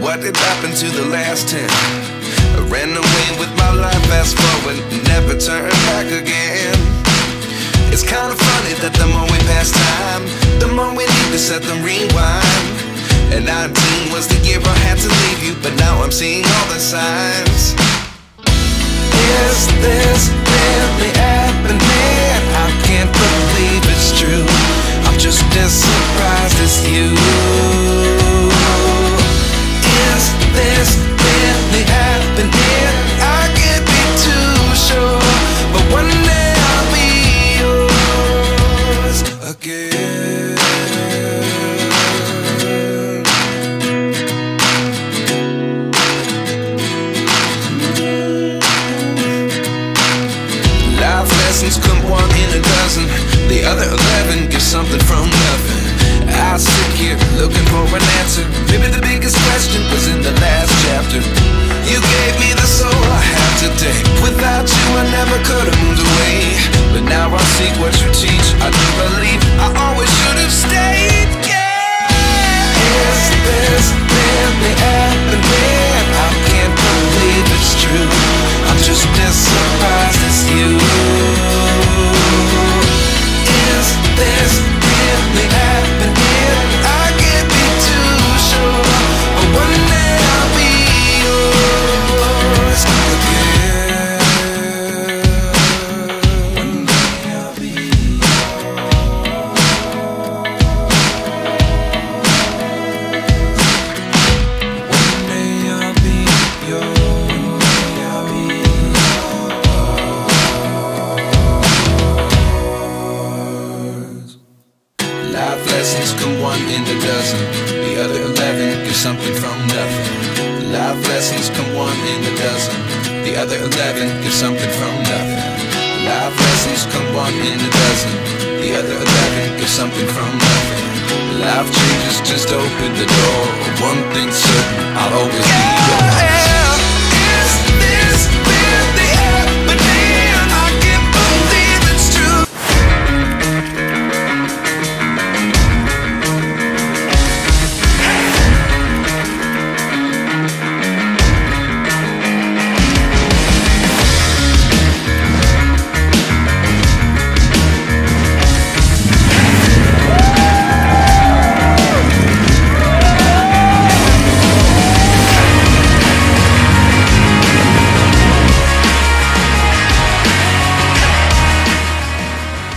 what did happen to the last 10? I ran away with my life, fast forward, never turn back again. It's kinda funny that the more we pass time, the more we need to set the rewind. And 19 was the year I had to leave you, but now I'm seeing all the signs. Is this really happening? I can't believe it's true. I'm just as surprised as you. Is this really happening? I can't be too sure, but one day I'll be yours again. Life lessons come one in a dozen. The other 11 get something from nothing. I sit here looking for an answer. Maybe the biggest question was in the last chapter. You gave me the soul I have today. Without you I never could have moved away. But now I see what you teach. I do believe I always should have stayed. Yeah. Is this really happening? I can't believe it's true. I'm just as surprised as you. Is this really happening? I can't be too sure, but one day I'll be yours again. One day I'll be yours. One day I'll be yours. Life lessons come one in a dozen. The other 11 get something from nothing. Life lessons come one in a dozen. The other 11 get something from nothing. Life lessons come one in a dozen. The other 11 get something from nothing. Life changes just open the door. One thing